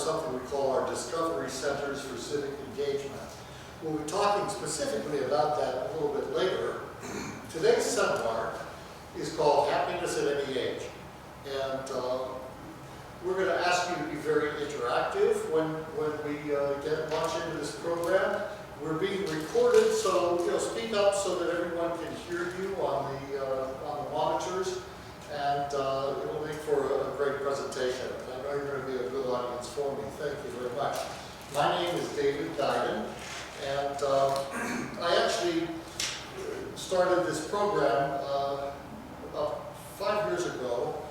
something we call our Discovery Centers for Civic Engagement. We'll be talking specifically about that a little bit later. Today's seminar is called Happiness at Any Age. And we're going to ask you to be very interactive when we launch into this program. We're being recorded, so speak up so that everyone can hear you on the monitors, and it will make for a great presentation. I know you're going to be a good audience for me. Thank you very much. My name is Guydan, and I actually started this program about 5 years ago.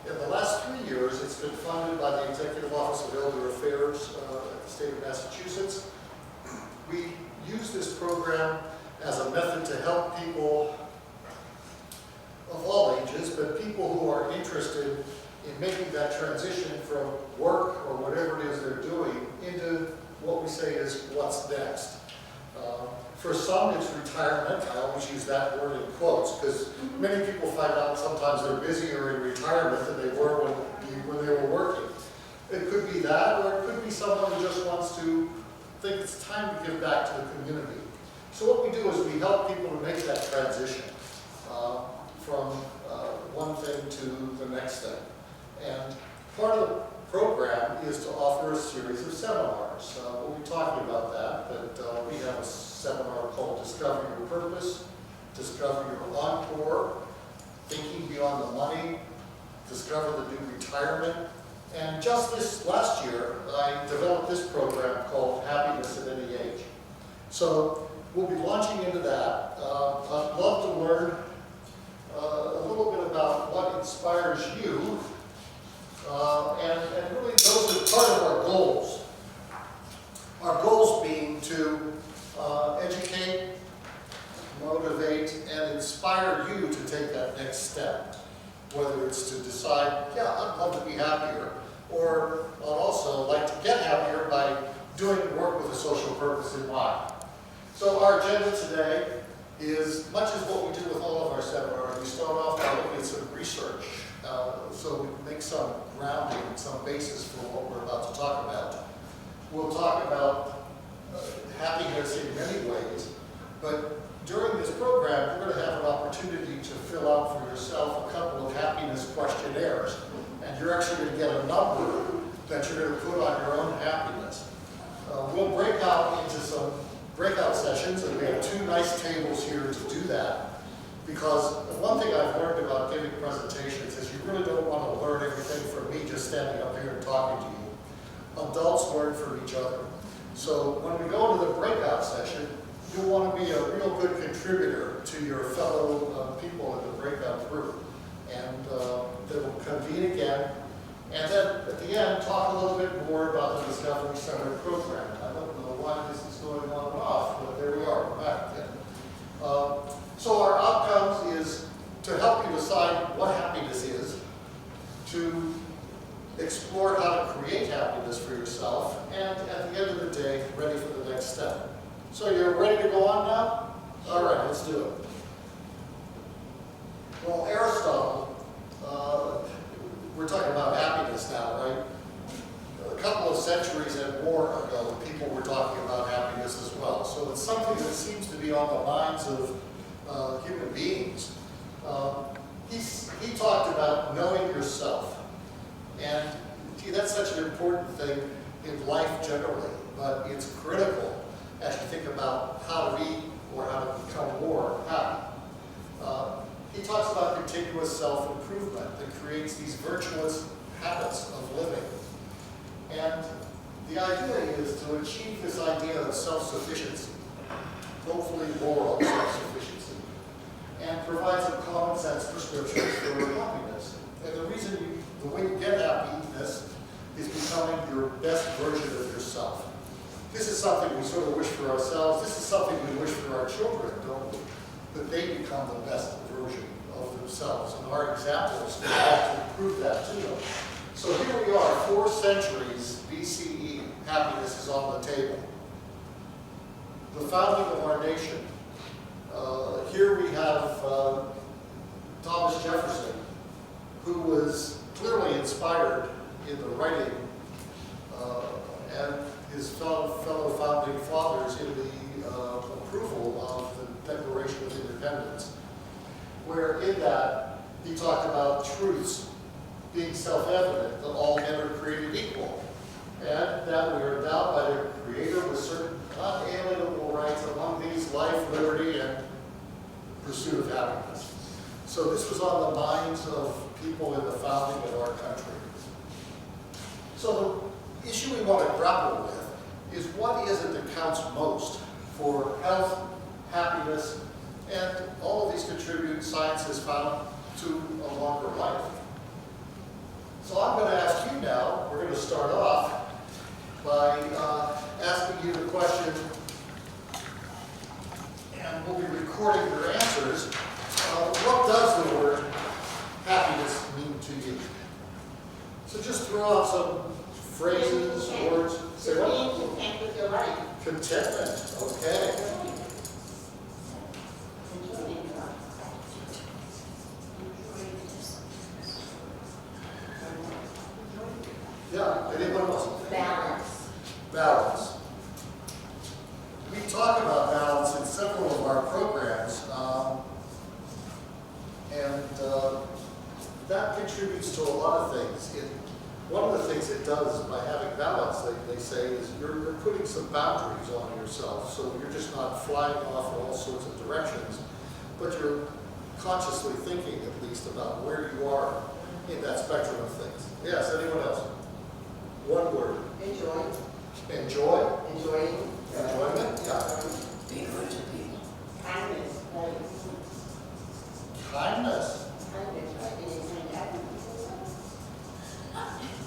In the last 3 years, it's been funded by the Executive Office of Elder Affairs at the state of Massachusetts. We use this program as a method to help people of all ages, but people who are interested in making that transition from work or whatever it is they're doing into what we say is what's next. For some, it's retirement. I always use that word in quotes because many people find out sometimes they're busier in retirement than they were when they were working. It could be that, or it could be someone who just wants to think it's time to give back to the community. So what we do is we help people to make that transition from one thing to the next thing. And part of the program is to offer a series of seminars. We'll be talking about that, but we have a seminar called Discover Your Purpose, Discover Your Encore, Thinking Beyond the Money, Discover the New Retirement. And just this last year, I developed this program called Happiness at Any Age. So we'll be launching into that. I'd love to learn a little bit about what inspires you. And really those are part of our goals. Our goals being to educate, motivate, and inspire you to take that next step. Whether it's to decide, yeah, I'd love to be happier, or I'd also like to get happier by doing work with a social purpose in mind. So our agenda today is much as what we do with all of our seminars. We start off by looking at some research, so we make some grounding, some basis for what we're about to talk about. We'll talk about happiness in many ways, but during this program, we're going to have an opportunity to fill out for yourself a couple of happiness questionnaires, and you're actually going to get a number that you're going to put on your own happiness. We'll break out into some breakout sessions, and we have 2 nice tables here to do that, because one thing I've learned about giving presentations is you really don't want to learn everything from me just standing up here and talking to you. Adults learn from each other. So when we go into the breakout session, you'll want to be a real good contributor to your fellow people in the breakout group. And they will convene again. And then at the end, talk a little bit more about the Discovery Center program. I don't know why this is going on and off, but there we are, we're back again. So our outcomes is to help you decide what happiness is, to explore how to create happiness for yourself, and at the end of the day, ready for the next step. So you're ready to go on now? All right, let's do it. Well, Aristotle, we're talking about happiness now, right? A couple of centuries and more ago, people were talking about happiness as well. So it's something that seems to be on the minds of human beings. He talked about knowing yourself. And gee, that's such an important thing in life generally, but it's critical as you think about how to be or how to become more happy. He talks about continuous self-improvement that creates these virtuous habits of living. And the idea is to achieve this idea of self-sufficiency, hopefully moral self-sufficiency, and provide some common sense prescriptions for happiness. And the way you get happiness is becoming your best version of yourself. This is something we sort of wish for ourselves. This is something we wish for our children, don't we? That they become the best version of themselves. And our examples actually prove that to them. So here we are, 4 centuries BCE, happiness is on the table. The founding of our nation. Here we have Thomas Jefferson, who was clearly inspired in the writing and his fellow founding fathers in the approval of the Declaration of Independence, where in that he talked about truths being self-evident, that all men are created equal, and that we are endowed by their Creator with certain unalienable rights, among these life, liberty, and pursuit of happiness. So this was on the minds of people in the founding of our country. So the issue we want to grapple with is what is it that counts most for health, happiness, and all of these contribute, science has found, to a longer life. So I'm going to ask you now, we're going to start off by asking you the question, and we'll be recording your answers. What does the word happiness mean to you? So just throw out some phrases, words. Say what? Being content with your life. Contentment, okay. Yeah, anyone else? Balance. Balance. We talk about balance in several of our programs, and that contributes to a lot of things. One of the things it does by having balance, they say, is you're putting some boundaries on yourself, so you're just not flying off in all sorts of directions, but you're consciously thinking at least about where you are in that spectrum of things. Yes, anyone else? One word. Enjoy. Enjoy. Enjoying. Enjoyment. Yeah. Be good to people. Kindness. Kindness. Kindness, right? Anything happens.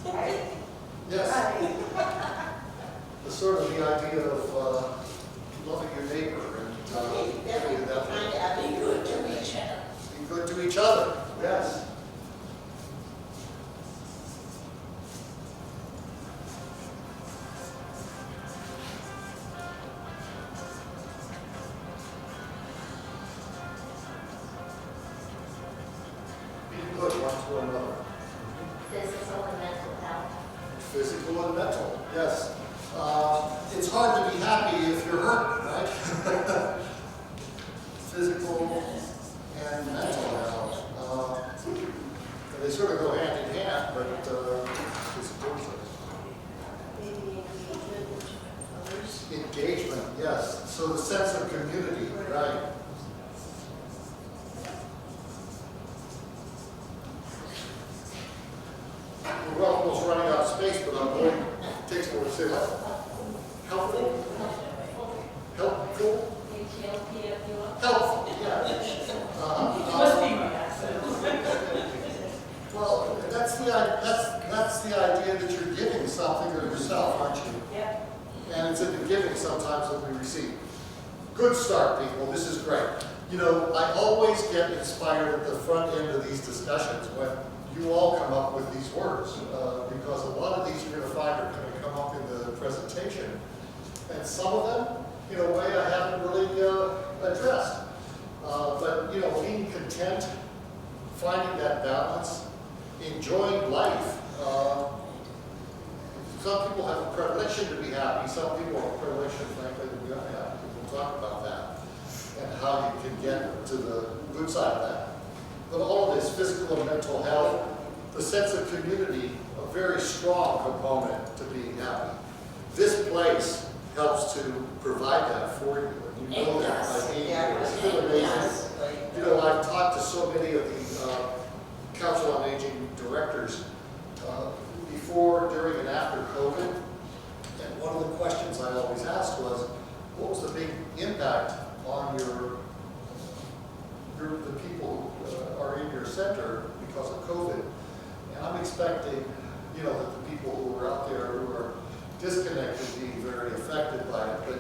Right? Yes. The sort of the idea of loving your neighbor and Definitely that trying to Be good to each other. be good to each other. Yes. Be good one to another. Physical and mental health. Physical and mental, yes. It's hard to be happy if you're hurt, right? Physical and mental health. They sort of go hand in hand, but physical. Maybe engagement with others. Engagement, yes. So the sense of community, right? We're almost running out of space, but I'm going to take more to say what? Helpful? Helpful? Helpful, yeah. Well, that's the idea that you're giving something of yourself, aren't you? Yep. And it's in the giving sometimes that we receive. Good start, people. This is great. You know, I always get inspired at the front end of these discussions when you all come up with these words, because a lot of these you're going to find are going to come up in the presentation. And some of them, in a way, I haven't really addressed. But, you know, being content, finding that balance, enjoying life. Some people have a predilection to be happy. Some people have a predilection, frankly, to be unhappy. We'll talk about that and how you can get to the good side of that. But all of this, physical and mental health, the sense of community, a very strong component to being happy. This place helps to provide that for you, and you know It that does. by being Yeah, here. It's it really amazing. does. You know, I've talked to so many of the Council on Aging directors before, during, and after COVID, and one of the questions I always asked was, what was the big impact on the people who are in your center because of COVID? And I'm expecting, you know, that the people who are out there who are disconnected being very affected by it. But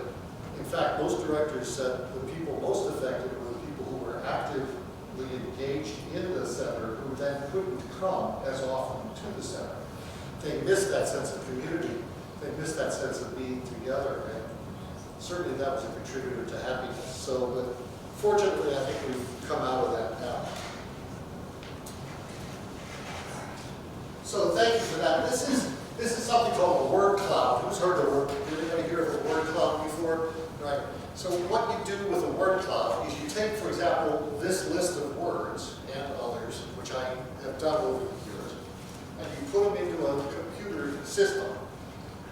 in fact, most directors said the people most affected were the people who were actively engaged in the center, who then couldn't come as often to the center. They missed that sense of community. They missed that sense of being together. And certainly that was a contributor to happiness. So, but fortunately, I think we've come out of that now. So thank you for that. This is something called the word heard the word, did anybody hear of the word cloud before? Right. So what you do with a word cloud is you take, for example, this list of words and others, which I have done over the years, and you put them into a computer system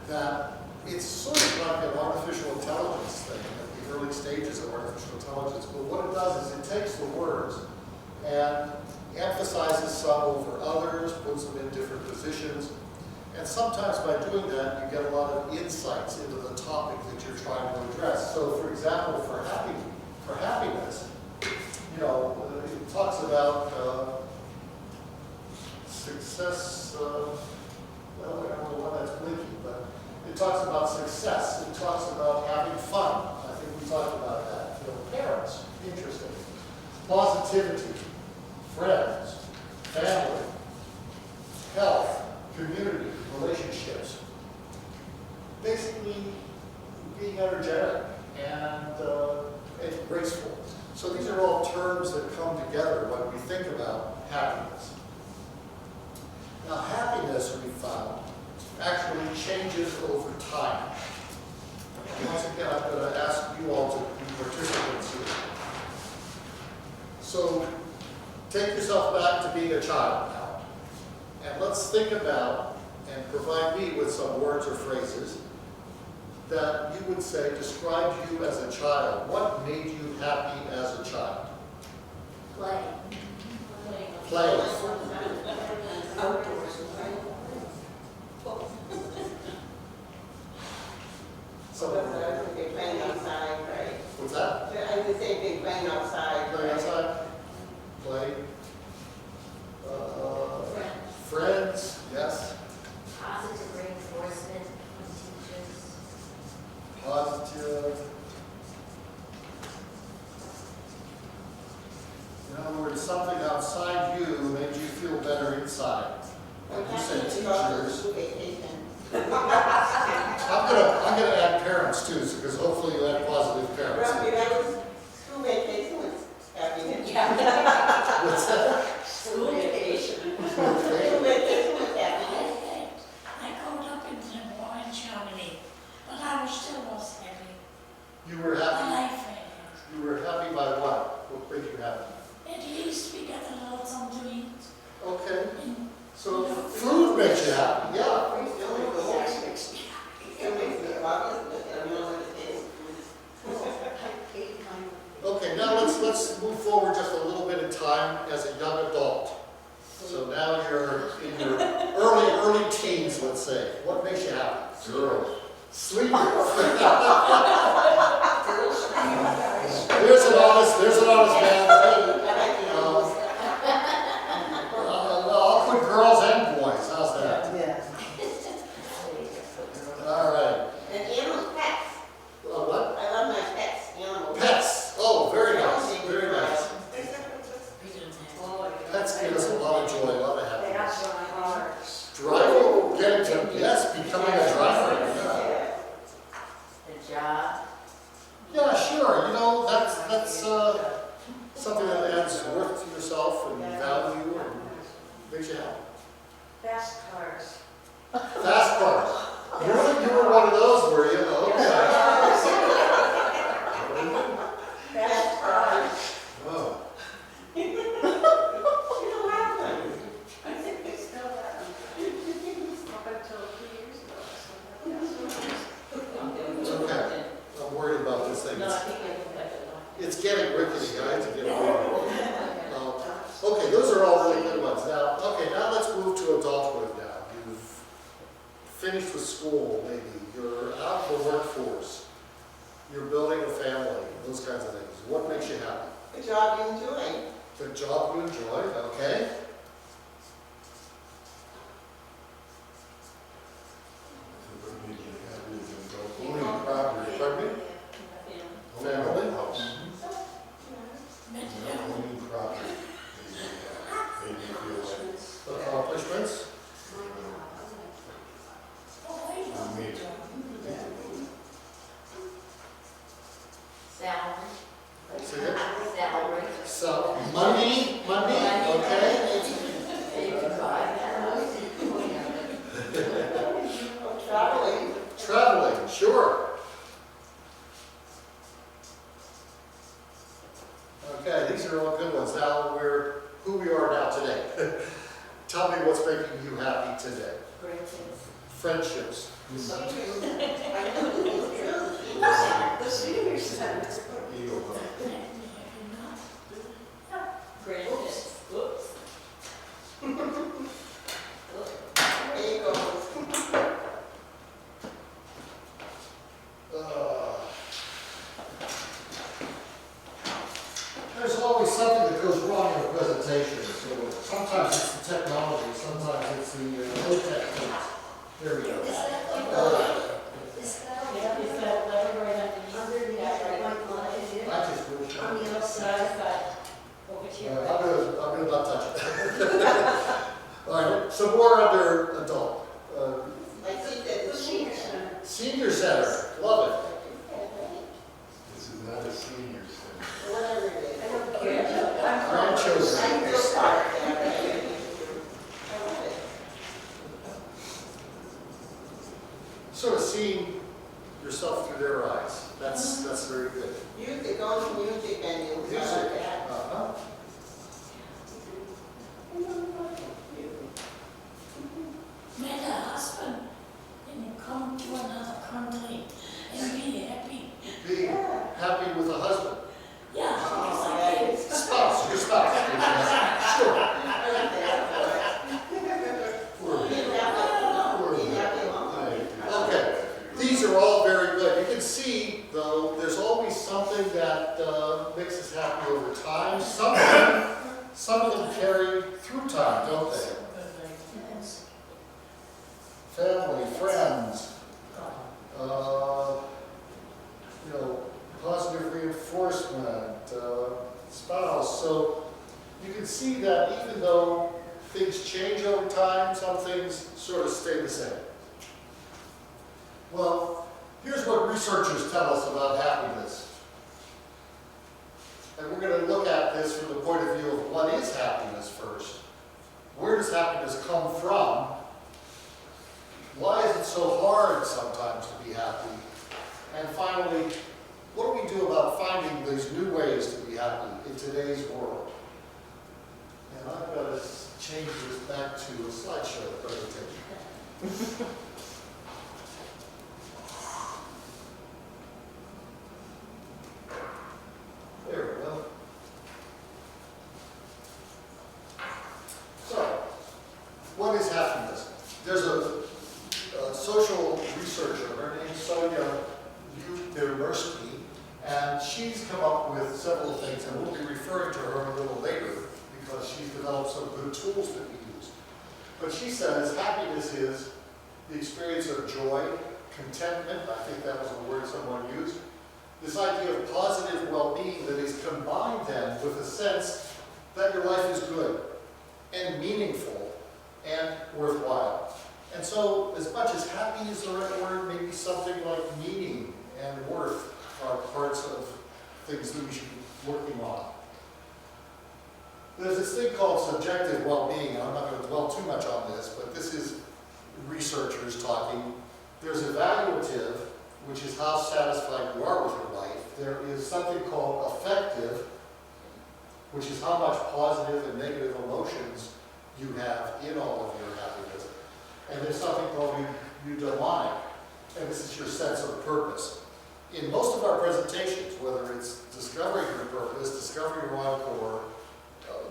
that it's sort of like an artificial intelligence thing, at the early stages of artificial intelligence. But what it does is it takes the words and emphasizes some over others, puts them in different positions. And sometimes by doing that, you get a lot of insights into the topic that you're trying to address. So for example, for happiness, you know, it talks about success, well, I don't know why that's blinking, but it talks about success. It talks about having fun. I think we talked about that. You know, parents, interesting. Positivity, friends, family, health, community, relationships. Basically, being energetic and graceful. So these are all terms that come together when we think about happiness. Now, happiness, we found, actually changes over time. Once again, I'm going to ask you all to be participants here. So, take yourself back to being a child now. And let's think about and provide me with some words or phrases that you would say described you as a child. What made you happy as a child? Play. Play. Outdoors. So, Playing outside, right? what's that? I would say big playing outside. Play outside? Play. Friends, yes. Positive reinforcement from teachers. Positive. In other words, something outside you made you feel better inside. Like you said, teachers. I'm gonna add parents too, because hopefully you had positive parents. Well, that was school vacation was happiness. What's that? School vacation. School vacation was happiness. I grew up in the war in Germany, but I was still was happy. You were happy. Life. You were happy by what? What made you happy? At least we got a little something to eat. Okay. So food makes you happy, yeah. Still makes me happy. Still makes me happy. I don't know what it is. Okay, now let's move forward just a little bit in time as a young adult. So now you're in your early teens, let's say. What makes you happy? Girls. Sleep. There's an honest man. I'll put girls and boys. How's that? Yeah. All right. And animals, pets. What? I love my pets, animals. Pets. Oh, very nice. Very nice. We didn't have. Pets give us a lot of joy, a lot of They happiness. got cars. Driving, getting to, yes, becoming a driver. Yeah. The job. Yeah, sure. You know, that's something that adds worth to yourself and value and makes you happy. Fast cars. Fast cars. You were one of those, were you? Okay. Fast cars. Oh. You don't have them. I think they still have them. Up until 2 years ago. Okay. I'm worried about this thing. No, I think they look like It's getting rickety, guys. It's getting rickety. Okay, those are all really good ones. Now, now let's move to adulthood now. You've finished with school, maybe. You're out in the workforce. You're building a family, those kinds of things. What makes you happy? The job you enjoy. The job you enjoy, okay? Owning property, pardon me? Family? Owning property made me feel like Accomplishments? me. Salary. Say it. Salary. So, money, okay? Sure. Okay, these are all good ones. Now, who we are now today. Tell me what's making you happy today. Friendships. So true. I know it's true. The senior center. Eagle Hunt. Grandkids. Whoops. There you go. There's always something that goes wrong in a presentation. So sometimes it's the technology, sometimes it's the no-tech things. There we go. Is that Yeah, is that letter right underneath? Yeah, right I just wish. on the other side, over to your right. I'm gonna not touch it. All right, so more under adult. I think that The senior center. Senior center, love it. This is not a senior center. whatever it is. I don't care. I'm Grandchildren. I feel part of that. Sort of seeing yourself through their eyes. That's very good. Music, on music venue. Music. Uh-huh. met a husband and you come to another country and be happy. Be happy with a husband. Yeah, Oh, because I that can. is- Spouse, your spouse. Sure. Okay, these are all very good. You can see, though, there's always something that makes us happy over time. Some of them carry through time, don't they? Yes. Family, friends, positive reinforcement, spouse. So you can see that even though things change over time, some things sort of stay the same. Well, here's what researchers tell us about happiness. And we're going to look at this from the point of view of what is happiness first. Where does happiness come from? Why is it so hard sometimes to be happy? And finally, what do we do about finding these new ways to be happy in today's world? And I've got to change this back to a slideshow presentation. There we go. So, what is happiness? There's a social researcher, her name's Sonia Lunenburg, and she's come up with several things, and we'll be referring to her a little later because she's developed some good tools that we use. But she says happiness is the experience of joy, contentment, I think that was the word someone used, this idea of positive well-being that is combined then with a sense that your life is good and meaningful and worthwhile. And so, as much as happy is the right word, maybe something like meaning and worth are parts of things that we should be working on. There's this thing called subjective well-being, and I'm not going to dwell too much on this, but this is researchers talking. There's evaluative, which is how satisfied you are with your life. There is something called affective, which is how much positive and negative emotions you have in all of your happiness. And there's something called eudaimonic, and this is your sense of purpose. In most of our presentations, whether it's discovering your purpose, discovering your encore,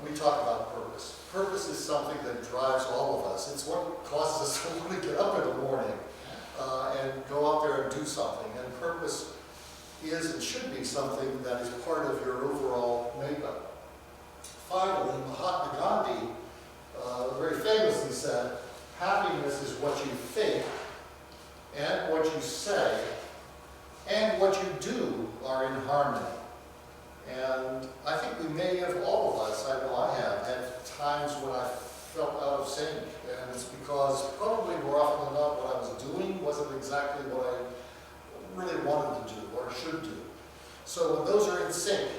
we talk about purpose. Purpose is something that drives all of us. It's what causes us to want to get up in the morning and go out there and do something. And purpose is and should be something that is part of your overall makeup. Finally, Mahatma Gandhi very famously said, happiness is what you think and what you say and what you do are in harmony. And I think we may have, all of us, I know I have, had times when I felt out of sync. And it's because probably more often than not what I was doing wasn't exactly what I really wanted to do or should do. So when those are in sync,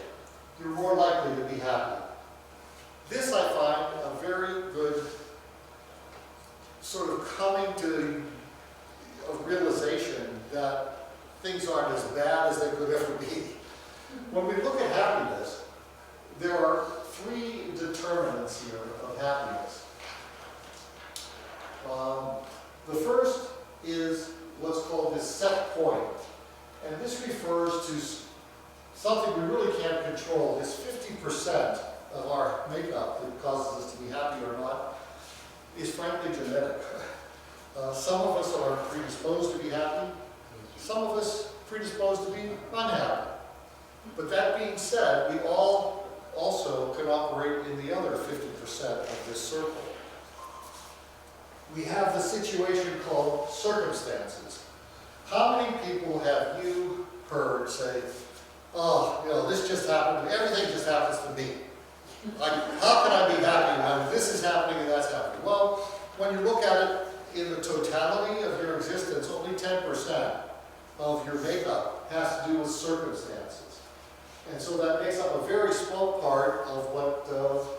you're more likely to be happy. This I find a very good sort of coming to a realization that things aren't as bad as they could ever be. When we look at happiness, there are three determinants here of happiness. The first is what's called the set point. And this refers to something we really can't control. This 50% of our makeup that causes us to be happy or not is frankly genetic. Some of us are predisposed to be happy. Some of us predisposed to be unhappy. But that being said, we all also can operate in the other 50% of this circle. We have the situation called circumstances. How many people have you heard say, oh, you know, this just happened to me, everything just happens to me. Like, how can I be happy when this is happening and that's happening? Well, when you look at it in the totality of your existence, only 10% of your makeup has to do with circumstances. And so that makes up a very small part of what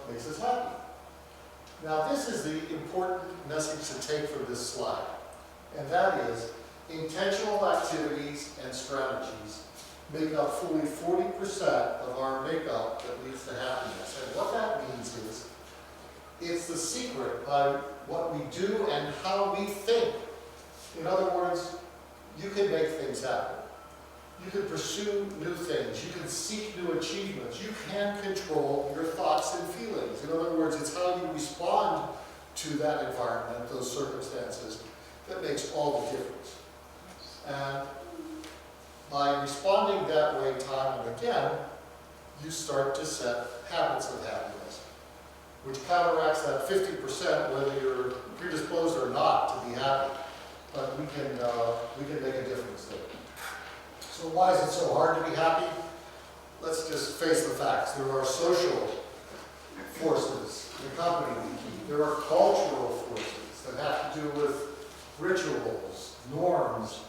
makes us happy. Now, this is the important message to take from this slide, and that is intentional activities and strategies make up fully 40% of our makeup that leads to happiness. And what that means is, it's the secret by what we do and how we think. In other words, you can make things happen. You can pursue new things. You can seek new achievements. You can control your thoughts and feelings. In other words, it's how you respond to that environment, those circumstances, that makes all the difference. And by responding that way time and again, you start to set habits of happiness, which counteracts that 50% whether you're predisposed or not to be happy. But we can make a difference there. So why is it so hard to be happy? Let's just face the facts. There are social forces in the company we keep. There are cultural forces that have to do with rituals, norms.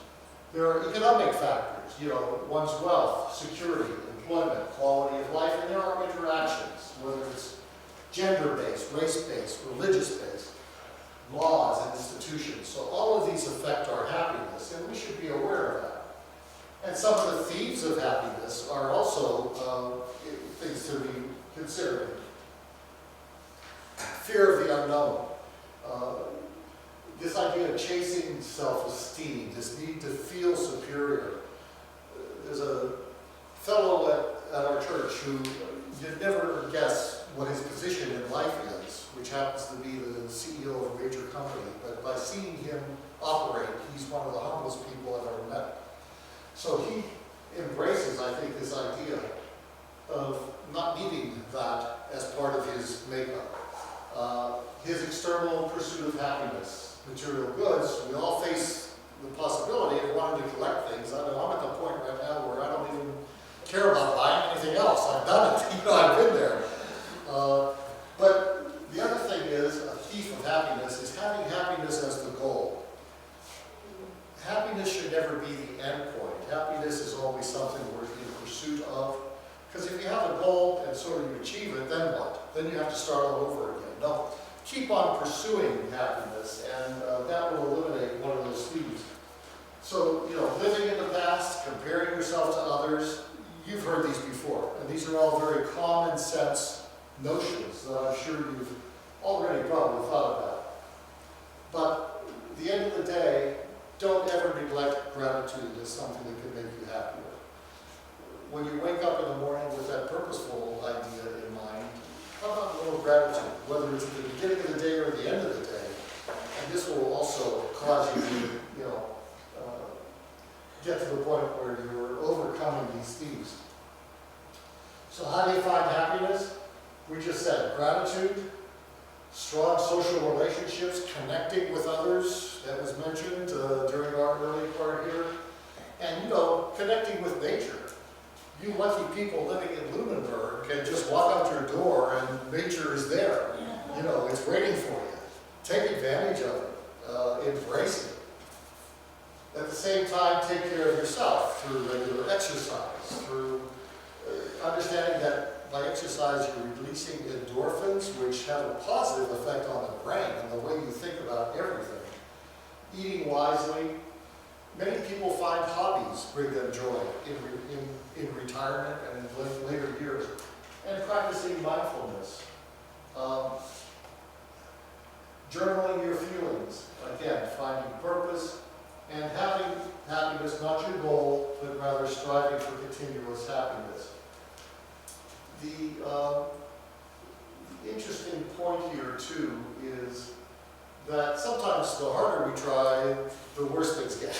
There are economic factors, you know, one's wealth, security, employment, quality of life, and there are interactions, whether it's gender-based, race-based, religious-based, laws and institutions. So all of these affect our happiness, and we should be aware of that. And some of the thieves of happiness are also things to be considered. Fear of the unknown. This idea of chasing self-esteem, this need to feel superior. There's a fellow at our church who you'd never guess what his position in life is, which happens to be the CEO of a major company. But by seeing him operate, he's one of the humblest people I've ever met. So he embraces, I think, this idea of not needing that as part of his makeup. His external pursuit of happiness, material goods, we all face the possibility of wanting to collect things. I know I'm at the point right now where I don't even care about buying anything else. I've done it. You know, I've been there. But the other thing is, a thief of happiness is having happiness as the goal. Happiness should never be the end point. Happiness is always something we're in pursuit of. Because if you have a goal and sort of you achieve it, then what? Then you have to start all over again. No, keep on pursuing happiness, and that will eliminate one of those thieves. So, you know, living in the past, comparing yourself to others, you've heard these before. And these are all very common sense notions that I'm sure you've already probably thought about. But at the end of the day, don't ever neglect gratitude as something that can make you happier. When you wake up in the morning with that purposeful idea in mind, how about a little gratitude, whether it's at the beginning of the day or the end of the day? And this will also cause you to, you know, get to the point where you're overcoming these thieves. So how do you find happiness? We just said gratitude, strong social relationships, connecting with others, that was mentioned during our early part here, and, you know, connecting with nature. You lucky people living in Lunenburg can just walk out your door and nature is there. You know, it's waiting for you. Take advantage of it. Embrace it. At the same time, take care of yourself through regular exercise, through understanding that by exercise you're releasing endorphins, which have a positive effect on the brain and the way you think about everything. Eating wisely, Many people find hobbies bring them joy in retirement and in later years. And practicing mindfulness. Journaling your feelings. Again, finding purpose and having happiness, not your goal, but rather striving for continuous happiness. The interesting point here, too, is that sometimes the harder we try, the worse things get.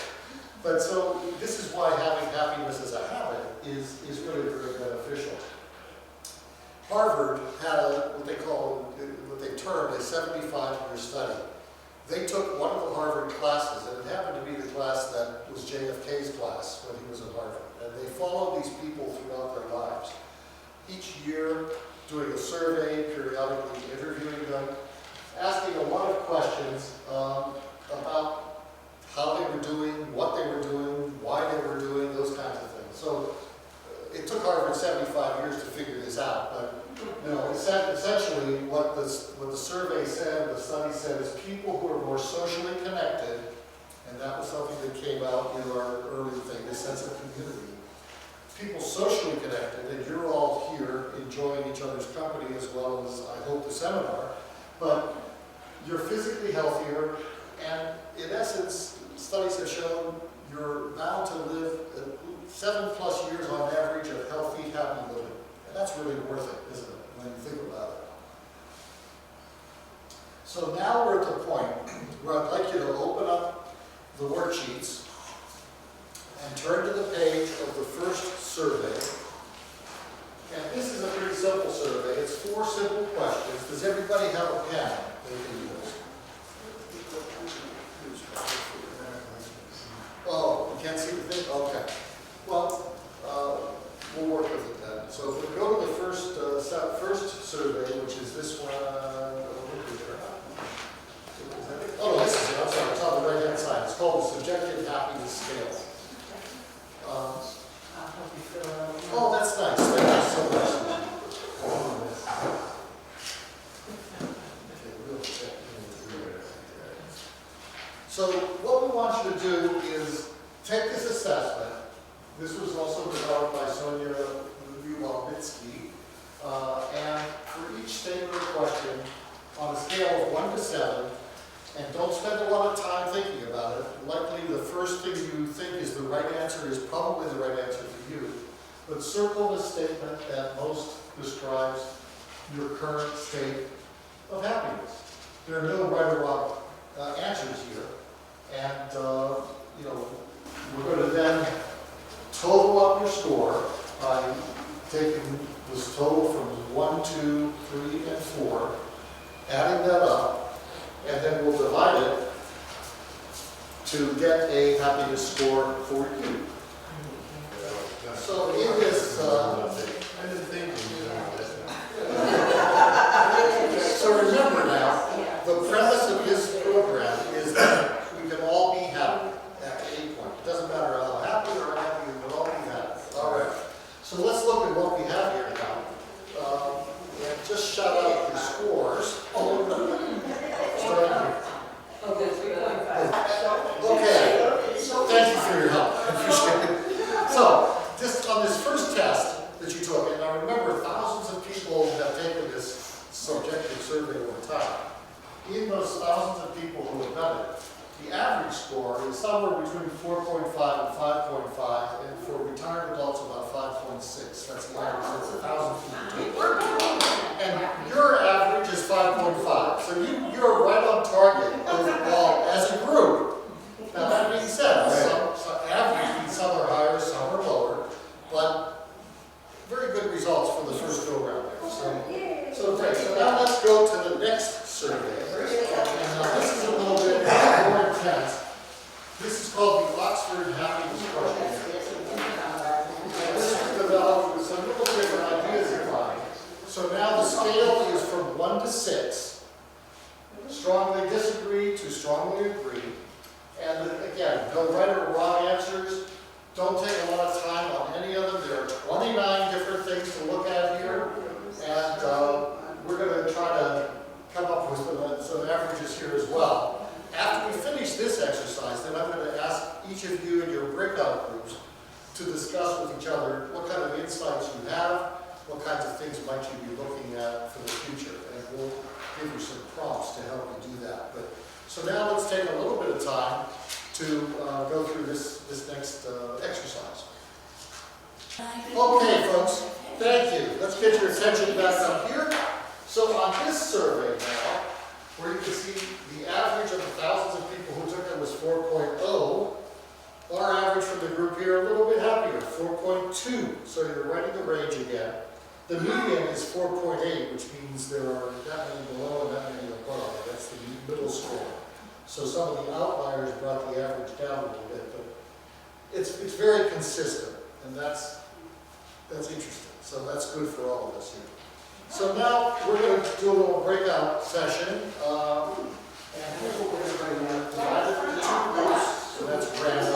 But so this is why having happiness as a habit is really very beneficial. Harvard had what they termed a 75-year study. They took one of the Harvard classes, and it happened to be the class that was JFK's class when he was at Harvard. And they followed these people throughout their lives. Each year, doing a survey, periodically interviewing them, asking a lot of questions about how they were doing, what they were doing, why they were doing, those kinds of things. So it took Harvard 75 years to figure this out, but essentially what the survey said, the study said, is people who are more socially connected, and that was something that came out in our early thing, this sense of community. People socially connected, and you're all here enjoying each other's company as well as, I hope, the seminar, but you're physically healthier, and in essence, studies have shown you're bound to live 7+ years on average of healthy, happy living. And that's really worth it, isn't it, when you think about it? So now we're at the point where I'd like you to open up the worksheets and turn to the page of the first survey. And this is a pretty simple survey. It's 4 simple questions. Does everybody have a pen they can use? Oh, you can't see the thing? Okay. Well, we'll work with it then. So if we go to the first survey, which is this one, oh, this is it. I'm sorry. It's on the right-hand side. It's called the Subjective Happiness Scale. Oh, that's nice. Thank you so much. So what we want you to do is take this assessment. This was also developed by Sonia Lubitsky. And for each statement or question, on a scale of 1 to 7, and don't spend a lot of time thinking about it. Likely the first thing you think is the right answer is probably the right answer for you. But circle the statement that most describes your current state of happiness. There are no right or wrong answers here. And, we're going to then total up your score by taking this total from 1, 2, 3, and 4, adding that up, and then we'll divide it to get a happiness score for you. So in this, so remember now, the premise of this program is that we can all be happy at any point. It doesn't matter how happy or unhappy, we can all be happy. All right. So let's look at what we have here now. And just shout out your scores. Okay. Thank you for your help. I appreciate it. So, just on this first test that you took, and I remember thousands of people have taken this subjective survey over time. In those thousands of people who have done it, the average score is somewhere between 4.5 and 5.5, and for retired adults about 5.6. That's the average. That's 1,000 people. And your average is 5.5. So you're right on target overall as a group. Now that being said, some average, some are higher, some are lower, but very good results for the first go round there. So great. So now let's go to the next survey. And now this is a little bit more intense. This is called the Oxford Happiness Questionnaire. And this was developed with some little different ideas in mind. So now the scale is from 1 to 6. Strongly disagree to strongly agree. And again, no right or wrong answers. Don't take a lot of time on any of them. There are 29 different things to look at here. And we're going to try to come up with some averages here as well. After we finish this exercise, then I'm going to ask each each of you in your breakout groups to discuss with each other what kind of insights you have, what kinds of things might you be looking at for the future. And we'll give you some prompts to help you do that. But so now let's take a little bit of time to go through this next exercise. Okay, folks, thank you. Let's get your attention back up here. So on this survey now, where you can see the average of the thousands of people who took it was 4.0, our average from the group here a little bit happier, 4.2. So you're right in the range again. The median is 4.8, which means there are that many below and that many above. That's the middle score. So some of the outliers brought the average down a little bit, but it's very consistent, and that's interesting. So that's good for all of us here. So now we're going to do a little breakout session, and here's what we're going to do. Divided into two groups, so that's random.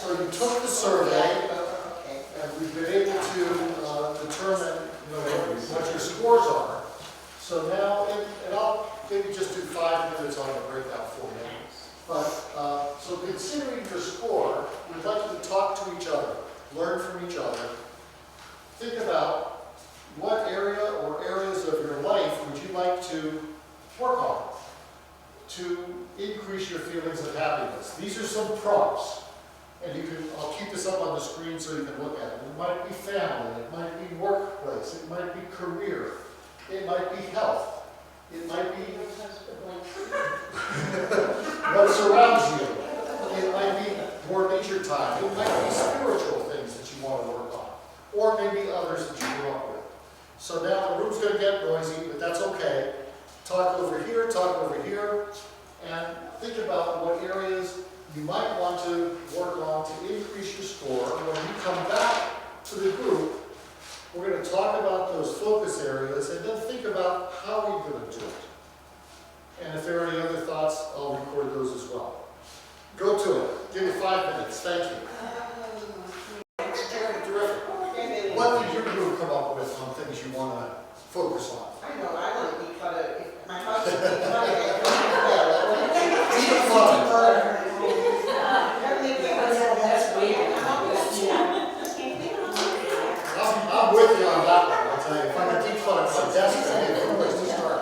So you took the survey, and we've been able to determine what your scores are. So now, and I'll maybe just do 5 minutes on the breakout for you. But, so considering your score, we'd like you to talk to each other, learn from each other. Think about what area or areas of your life would you like to work on to increase your feelings of happiness. These are some prompts. And I'll keep this up on the screen so you can look at it. It might be family, it might be workplace, it might be career, it might be health, it might be what surrounds you, it might be more leisure time, it might be spiritual things that you want to work on, or maybe others that you grew up with. So now the room's going to get noisy, but that's okay. Talk over here, and think about what areas you might want to work on to increase your score. And when you come back to the group, we're going to talk about those focus areas and then think about how we're going to do it. And if there are any other thoughts, I'll record those as well. Go to it. Give me 5 minutes. Thank you. Terrific. What did your group come up with on things you want to focus on? I know, I want to declutter. If my house is decluttered, I'm with you on that one, I'll tell you. If I can declutter my desk, I need a place to start.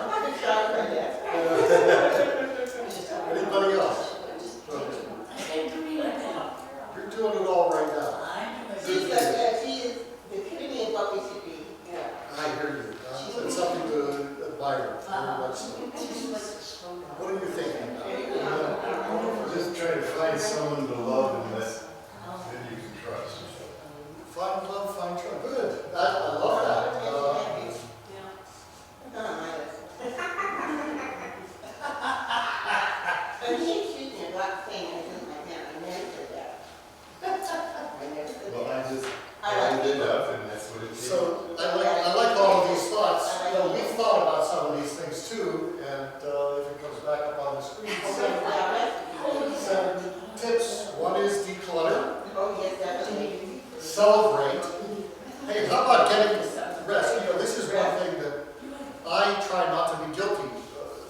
Anybody else? You're doing it all right now. she's like, she is the epitome of what we should be. I hear you. It's something to admire, very much so. What are you thinking about? Just try to find someone to love and that you can trust. Find love, find trust. Good. I love that. But he accused me of not saying I didn't like him. I never said that. I never said Well, that. I just I like lined it up and that's what it is. So I like all of these thoughts. We've thought about some of these things too, and if it comes back up on the screen, 7 tips. One is declutter, Oh, yes, definitely. celebrate. Hey, how about getting rest? This is one thing that I try not to be guilty,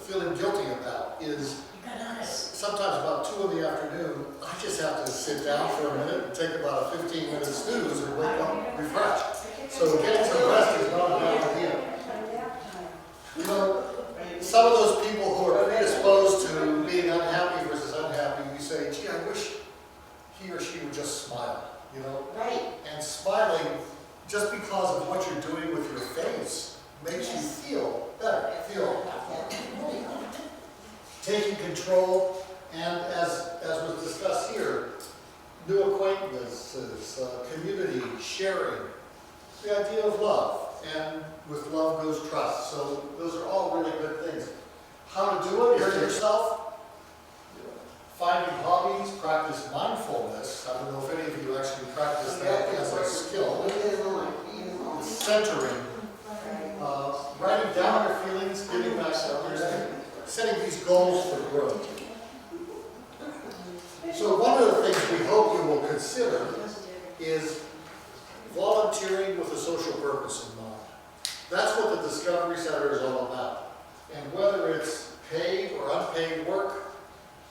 feeling guilty about, is sometimes about 2 in the afternoon, I just have to sit down for a minute and take about a 15-minute snooze and wake up refreshed. So getting some rest is not a bad idea. Some of those people who are predisposed to being unhappy versus unhappy, you say, gee, I wish he or she would just smile, Right. And smiling, just because of what you're doing with your face, makes you feel better, taking control, and as was discussed here, new acquaintances, community, sharing, the idea of love, and with love goes trust. So those are all really good things. How to do it, hear yourself, finding hobbies, practice mindfulness. I don't know if any of you actually practice that as a skill. Centering, writing down your feelings, giving back to others, and setting these goals for growth. So one of the things we hope you will consider is volunteering with a social purpose in mind. That's what the Discovery Center is all about. And whether it's paid or unpaid work,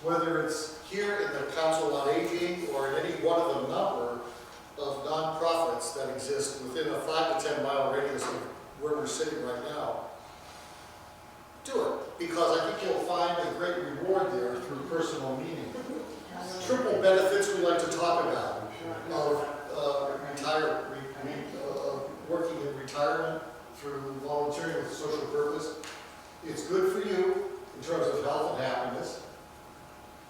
whether it's here in the Council on Aging or in any one of the number of nonprofits that exist within a 5 to 10 mile radius of where we're sitting right now, do it, because I think you'll find a great reward there through personal meaning. Triple benefits we like to talk about of working in retirement through volunteering with a social purpose. It's good for you in terms of health and happiness.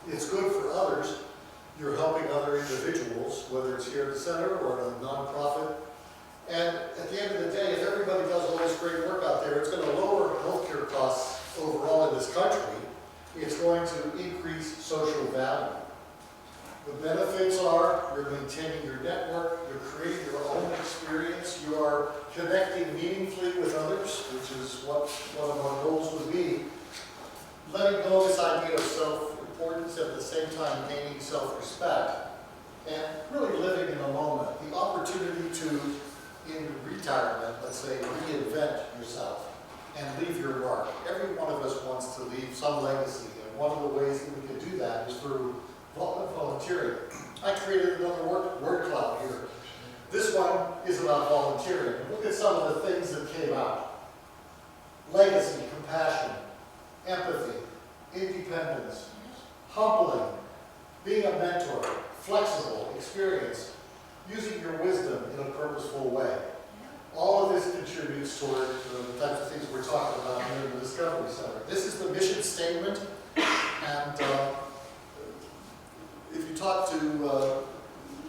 It's good for others. You're helping other individuals, whether it's here at the center or at a nonprofit. And at the end of the day, if everybody does all this great work out there, it's going to lower healthcare costs overall in this country. It's going to increase social value. The benefits are you're maintaining your network, you're creating your own experience, you are connecting meaningfully with others, which is what one of our goals would be. Letting go of this idea of self-importance and at the same time gaining self-respect, and really living in the moment. The opportunity to, in retirement, let's say, reinvent yourself and leave your mark. Every one of us wants to leave some legacy, and one of the ways that we can do that is through volunteering. I created another word cloud here. This one is about volunteering. Look at some of the things that came out. Legacy, compassion, empathy, independence, humbling, being a mentor, flexible, experience, using your wisdom in a purposeful way. All of this contributes toward the types of things we're talking about here in the Discovery Center. This is the mission statement, and if you talk to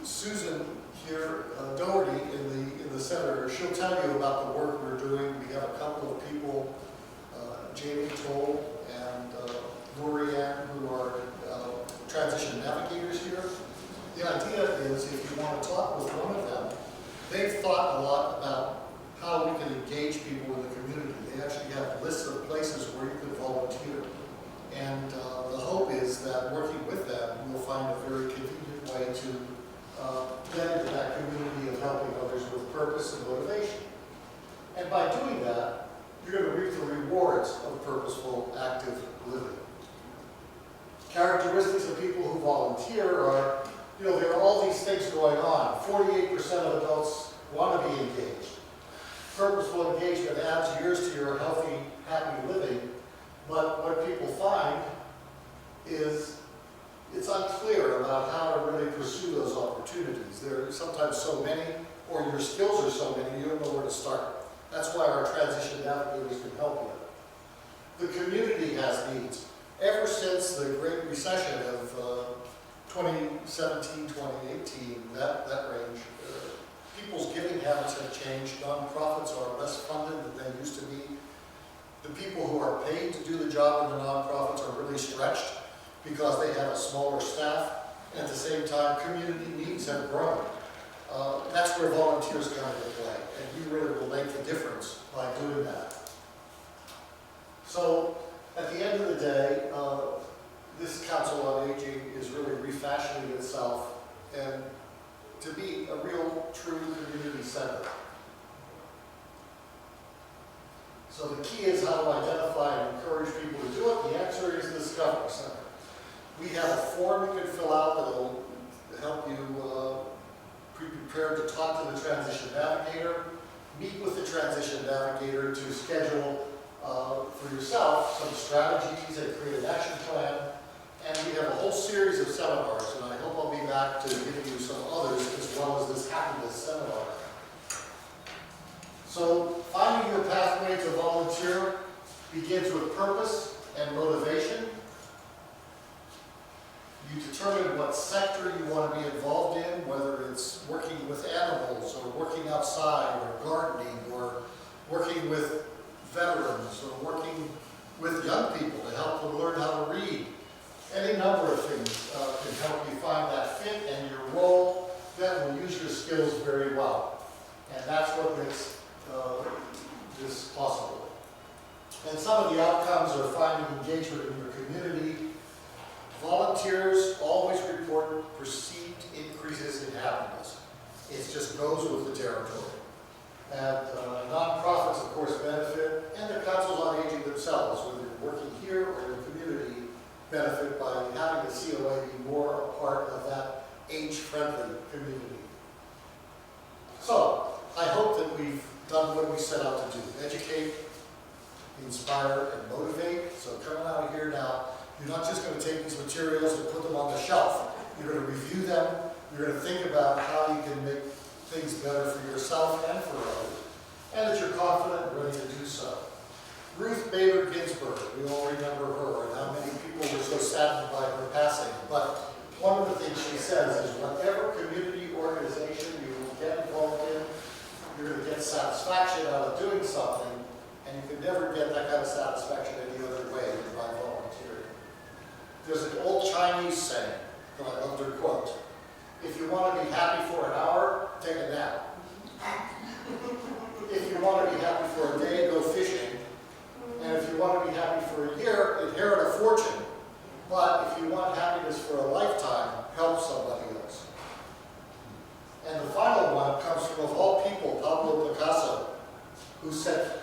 Susan here, Doherty in the center, she'll tell you about the work we're doing. We have a couple of people, Jamie Toll and Lorianne, who are transition navigators here. The idea is, if you want to talk with one of them, they've thought a lot about how we can engage people in the community. They actually have lists of places where you can volunteer. And the hope is that working with them, we'll find a very convenient way to get into that community of helping others with purpose and motivation. And by doing that, you're going to reap the rewards of purposeful, active living. Characteristics of people who volunteer are, there are all these things going on. 48% of adults want to be engaged. Purposeful engagement adds years to your healthy, happy living. But what people find is it's unclear about how to really pursue those opportunities. There are sometimes so many, or your skills are so many, you don't know where to start. That's why our transition navigators can help you. The community has needs. Ever since the Great Recession of 2017, 2018, that range, people's giving habits have changed. Nonprofits are less funded than they used to be. The people who are paid to do the job in the nonprofits are really stretched because they have a smaller staff. And at the same time, community needs have grown. That's where volunteers come into play. And you really will make the difference by doing that. So, at the end of the day, this Council on Aging is really refashioning itself and to be a real, true community center. So the key is how to identify and encourage people to do it. The answer is the Discovery Center. We have a form you can fill out that will help you be prepared to talk to the transition navigator, meet with the transition navigator to schedule for yourself some strategies and create an action plan. And we have a whole series of seminars, and I hope I'll be back to give you some others as well as this happiness seminar. So finding your pathway to volunteer begins with purpose and motivation. You determine what sector you want to be involved in, whether it's working with animals or working outside or gardening or working with veterans or working with young people to help them learn how to read. Any number of things can help you find that fit and your role that will use your skills very well. And that's what makes this possible. And some of the outcomes are finding engagement in your community. Volunteers always report perceived increases in happiness. It just goes with the territory. And nonprofits, of course, benefit, and the councils on aging themselves, whether you're working here or you're COA be more a part of that age-friendly community. So, I hope that we've done what we set out to do. Educate, inspire, and motivate. So coming out of here now, you're not just going to take these materials and put them on the shelf. You're going to review them. You're going to think about how you can make things better for yourself and for others, and that you're confident and ready to do so. Ruth Bader Ginsburg, we all remember her and how many people were so saddened by her passing. But one of the things she says is whatever community organization you will get involved in, you're going to get satisfaction out of doing something, and you can never get that kind of satisfaction any other way than by volunteering. There's an old Chinese saying that I love to quote: if you want to be happy for an hour, take a nap. If you want to be happy for a day, go fishing. And if you want to be happy for a year, inherit a fortune. But if you want happiness for a lifetime, help somebody else. And the final one comes from, of all people, Pablo Picasso, who said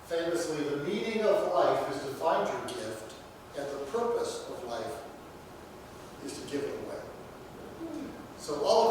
famously, the meaning of life is to find your gift, and the purpose of life is to give it away. So all